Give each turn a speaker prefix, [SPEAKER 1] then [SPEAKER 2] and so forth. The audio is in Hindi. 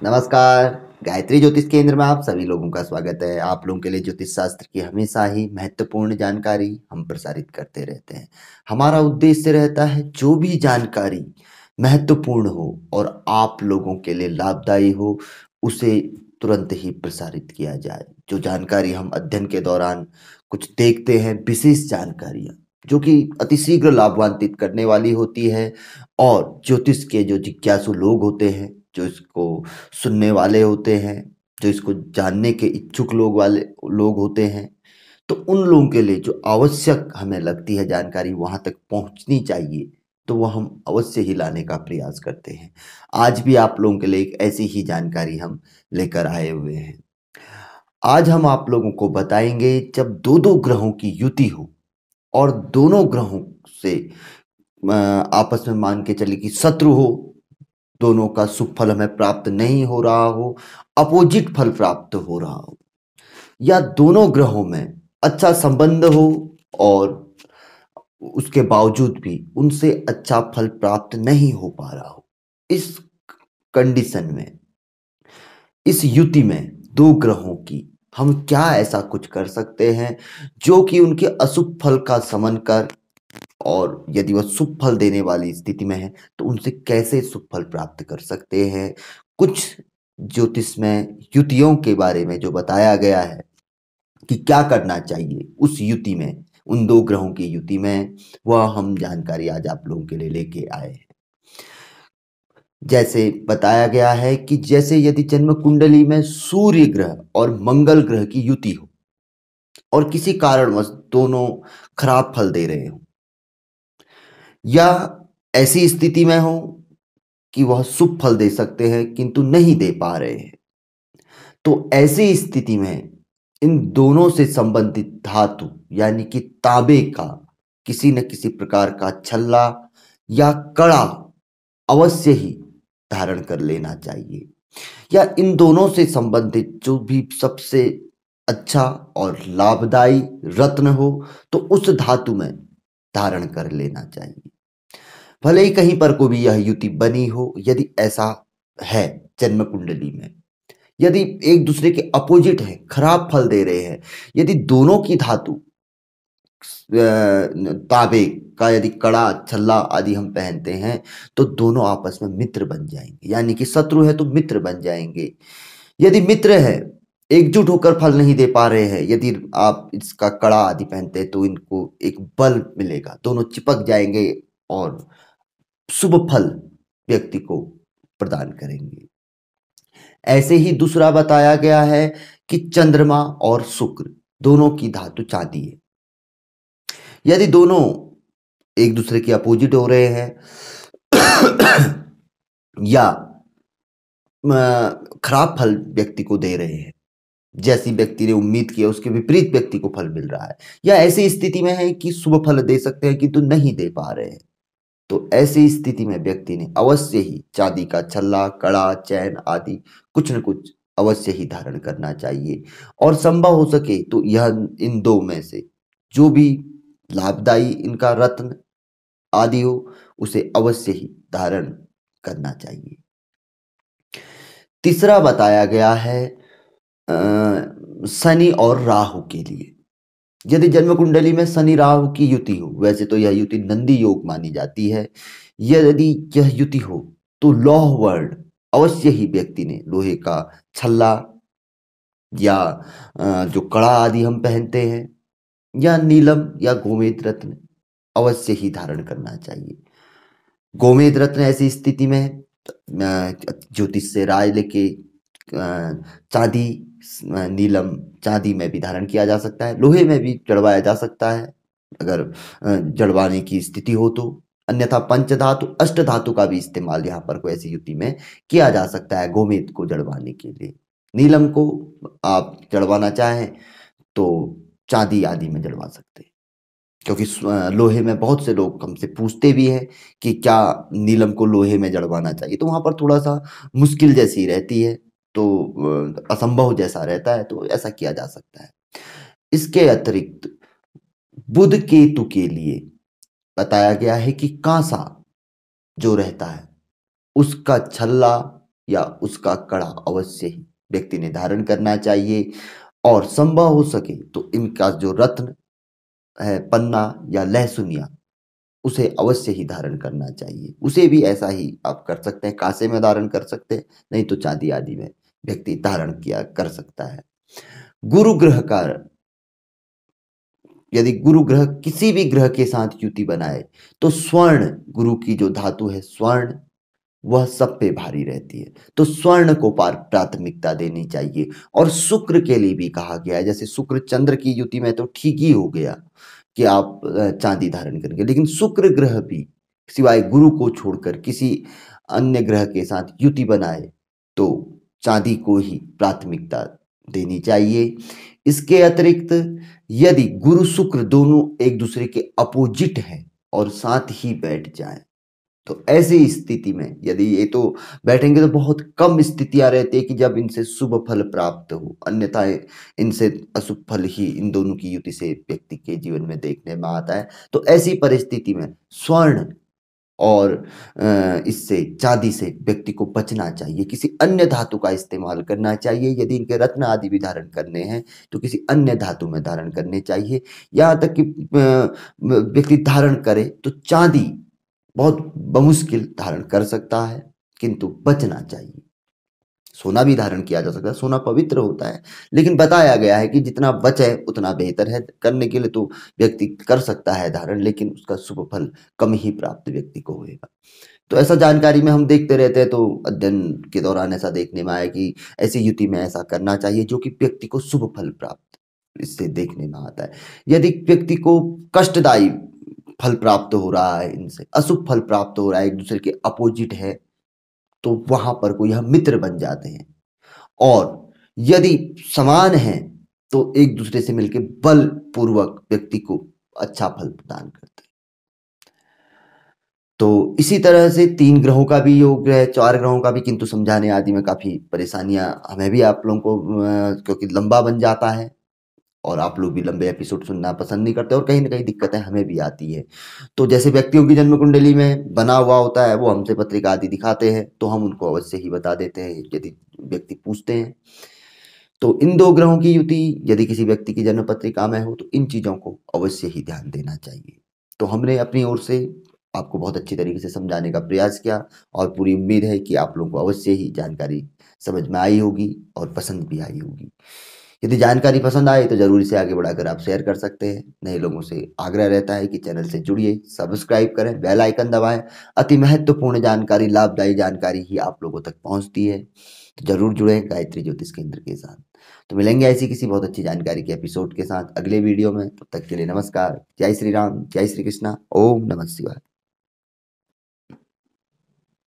[SPEAKER 1] नमस्कार। गायत्री ज्योतिष केंद्र में आप सभी लोगों का स्वागत है। आप लोगों के लिए ज्योतिष शास्त्र की हमेशा ही महत्वपूर्ण जानकारी हम प्रसारित करते रहते हैं। हमारा उद्देश्य रहता है जो भी जानकारी महत्वपूर्ण हो और आप लोगों के लिए लाभदायी हो, उसे तुरंत ही प्रसारित किया जाए। जो जानकारी हम अध्ययन के दौरान कुछ देखते हैं, विशेष जानकारियाँ जो कि अतिशीघ्र लाभान्वित करने वाली होती है, और ज्योतिष के जो जिज्ञासु लोग होते हैं, जो इसको सुनने वाले होते हैं, जो इसको जानने के इच्छुक लोग होते हैं, तो उन लोगों के लिए जो आवश्यक हमें लगती है जानकारी वहाँ तक पहुँचनी चाहिए, तो वो हम अवश्य ही लाने का प्रयास करते हैं। आज भी आप लोगों के लिए एक ऐसी ही जानकारी हम लेकर आए हुए हैं। आज हम आप लोगों को बताएंगे, जब दो दो ग्रहों की युति हो और दोनों ग्रहों से आपस में मान के चलिए कि शत्रु हो, दोनों का शुभ फल हमें प्राप्त नहीं हो रहा हो, अपोजिट फल प्राप्त हो रहा हो, या दोनों ग्रहों में अच्छा संबंध हो और उसके बावजूद भी उनसे अच्छा फल प्राप्त नहीं हो पा रहा हो। इस कंडीशन में, इस युति में दो ग्रहों की हम क्या ऐसा कुछ कर सकते हैं जो कि उनके अशुभ फल का समन कर, और यदि वह शुभ फल देने वाली स्थिति में है तो उनसे कैसे शुभ फल प्राप्त कर सकते हैं। कुछ ज्योतिष में युतियों के बारे में जो बताया गया है कि क्या करना चाहिए उस युति में, उन दो ग्रहों की युति में, वह हम जानकारी आज आप लोगों के लिए लेके आए हैं। जैसे बताया गया है कि जैसे यदि जन्म कुंडली में सूर्य ग्रह और मंगल ग्रह की युति हो और किसी कारणवश दोनों खराब फल दे रहे हो, या ऐसी स्थिति में हो कि वह शुभ फल दे सकते हैं किंतु नहीं दे पा रहे हैं, तो ऐसी स्थिति में इन दोनों से संबंधित धातु यानी कि तांबे का किसी न किसी प्रकार का छल्ला या कड़ा अवश्य ही धारण कर लेना चाहिए। या इन दोनों से संबंधित जो भी सबसे अच्छा और लाभदायी रत्न हो, तो उस धातु में धारण कर लेना चाहिए। भले ही कहीं पर को भी यह युति बनी हो, यदि ऐसा है जन्म कुंडली में, यदि एक दूसरे के अपोजिट है, खराब फल दे रहे हैं, यदि दोनों की धातु तांबे का यदि कड़ा छल्ला आदि हम पहनते हैं, तो दोनों आपस में मित्र बन जाएंगे। यानी कि शत्रु है तो मित्र बन जाएंगे। यदि मित्र है, एकजुट होकर फल नहीं दे पा रहे हैं, यदि आप इसका कड़ा आदि पहनते हैं तो इनको एक बल मिलेगा, दोनों चिपक जाएंगे और शुभ फल व्यक्ति को प्रदान करेंगे। ऐसे ही दूसरा बताया गया है कि चंद्रमा और शुक्र दोनों की धातु चांदी है। यदि दोनों एक दूसरे के अपोजिट हो रहे हैं या खराब फल व्यक्ति को दे रहे हैं, जैसी व्यक्ति ने उम्मीद किया उसके विपरीत व्यक्ति को फल मिल रहा है, या ऐसी स्थिति में है कि शुभ फल दे सकते हैं किंतु नहीं दे पा रहे हैं, तो ऐसी स्थिति में व्यक्ति ने अवश्य ही चांदी का छल्ला, कड़ा, चैन आदि कुछ न कुछ अवश्य ही धारण करना चाहिए। और संभव हो सके तो यह इन दो में से जो भी लाभदायी इनका रत्न आदि हो, उसे अवश्य ही धारण करना चाहिए। तीसरा बताया गया है शनि और राहु के लिए। यदि जन्म कुंडली में शनि राहु की युति हो, वैसे तो यह युति नंदी योग मानी जाती है, यदि यह युति हो तो लौह वर्ण अवश्य ही व्यक्ति ने लोहे का छल्ला या जो कड़ा आदि हम पहनते हैं, या नीलम या गोमेद रत्न अवश्य ही धारण करना चाहिए। गोमेद रत्न ऐसी स्थिति में ज्योतिष से राय लेके चांदी, नीलम चांदी में भी धारण किया जा सकता है, लोहे में भी जड़वाया जा सकता है अगर जड़वाने की स्थिति हो तो। अन्यथा पंचधातु अष्ट धातु का भी इस्तेमाल यहाँ पर कोई ऐसी युति में किया जा सकता है गोमेद को जड़वाने के लिए। नीलम को आप जड़वाना चाहें तो चांदी आदि में जड़वा सकते हैं, क्योंकि लोहे में बहुत से लोग हमसे पूछते भी हैं कि क्या नीलम को लोहे में जड़वाना चाहिए, तो वहाँ पर थोड़ा सा मुश्किल जैसी रहती है, तो असंभव जैसा रहता है, तो ऐसा किया जा सकता है। इसके अतिरिक्त बुध केतु के लिए बताया गया है कि कांसा जो रहता है उसका छल्ला या उसका कड़ा अवश्य ही व्यक्ति ने धारण करना चाहिए। और संभव हो सके तो इनका जो रत्न है, पन्ना या लहसुनिया, उसे अवश्य ही धारण करना चाहिए। उसे भी ऐसा ही आप कर सकते हैं, कांसे में धारण कर सकते हैं, नहीं तो चांदी आदि में व्यक्ति धारण किया कर सकता है। गुरु ग्रह का, यदि गुरु ग्रह किसी भी ग्रह के साथ युति बनाए तो स्वर्ण, गुरु की जो धातु है स्वर्ण, वह सब पे भारी रहती है, तो स्वर्ण को प्राथमिकता देनी चाहिए। और शुक्र के लिए भी कहा गया है, जैसे शुक्र चंद्र की युति में तो ठीक ही हो गया कि आप चांदी धारण करेंगे, लेकिन शुक्र ग्रह भी सिवाय गुरु को छोड़कर किसी अन्य ग्रह के साथ युति बनाए तो चांदी को ही प्राथमिकता देनी चाहिए। इसके अतिरिक्त यदि गुरु शुक्र दोनों एक दूसरे के अपोजिट हैं और साथ ही बैठ जाएं, तो ऐसी स्थिति में यदि ये तो बैठेंगे तो बहुत कम स्थितियां रहती है कि जब इनसे शुभ फल प्राप्त हो, अन्यथा इनसे अशुभ फल ही इन दोनों की युति से व्यक्ति के जीवन में देखने में आता है। तो ऐसी परिस्थिति में स्वर्ण और इससे चांदी से व्यक्ति को बचना चाहिए, किसी अन्य धातु का इस्तेमाल करना चाहिए। यदि इनके रत्न आदि भी धारण करने हैं तो किसी अन्य धातु में धारण करने चाहिए। यहाँ तक कि व्यक्ति धारण करे तो चांदी बहुत बमुश्किल धारण कर सकता है, किंतु बचना चाहिए। सोना भी धारण किया जा सकता है, सोना पवित्र होता है, लेकिन बताया गया है कि जितना बचे उतना बेहतर है। करने के लिए तो व्यक्ति कर सकता है धारण, लेकिन उसका शुभ फल कम ही प्राप्त व्यक्ति को होगा। तो ऐसा जानकारी में हम देखते रहते हैं, तो अध्ययन के दौरान ऐसा देखने में आया कि ऐसी युति में ऐसा करना चाहिए जो कि व्यक्ति को शुभ फल प्राप्त इससे देखने में आता है। यदि व्यक्ति को कष्टदायी फल प्राप्त हो रहा है, इनसे अशुभ फल प्राप्त हो रहा है, एक दूसरे के अपोजिट है, तो वहां पर कोई हम मित्र बन जाते हैं। और यदि समान है तो एक दूसरे से मिलकर बलपूर्वक व्यक्ति को अच्छा फल प्रदान करते हैं। तो इसी तरह से 3 ग्रहों का भी योग है, 4 ग्रहों का भी, किंतु समझाने आदि में काफी परेशानियां हमें भी आप लोगों को, क्योंकि लंबा बन जाता है और आप लोग भी लंबे एपिसोड सुनना पसंद नहीं करते, और कहीं ना कहीं दिक्कतें हमें भी आती है। तो जैसे व्यक्तियों की जन्म कुंडली में बना हुआ होता है, वो हमसे पत्रिका आदि दिखाते हैं तो हम उनको अवश्य ही बता देते हैं यदि व्यक्ति पूछते हैं। तो इन 2 ग्रहों की युति यदि किसी व्यक्ति की जन्म पत्रिका में हो तो इन चीजों को अवश्य ही ध्यान देना चाहिए। तो हमने अपनी ओर से आपको बहुत अच्छी तरीके से समझाने का प्रयास किया, और पूरी उम्मीद है कि आप लोगों को अवश्य ही जानकारी समझ में आई होगी और पसंद भी आई होगी। यदि जानकारी पसंद आए तो जरूर इसे आगे बढ़ाकर आप शेयर कर सकते हैं। नए लोगों से आग्रह रहता है कि चैनल से जुड़िए, सब्सक्राइब करें, बेल आइकन दबाएं। अति महत्वपूर्ण जानकारी, लाभदायी जानकारी ही आप लोगों तक पहुंचती है। तो जरूर जुड़ें गायत्री ज्योतिष केंद्र के साथ। तो मिलेंगे ऐसी किसी बहुत अच्छी जानकारी के एपिसोड के साथ अगले वीडियो में। तब तक के लिए नमस्कार। जय श्री राम, जय श्री कृष्णा, ओम नमः शिवाय।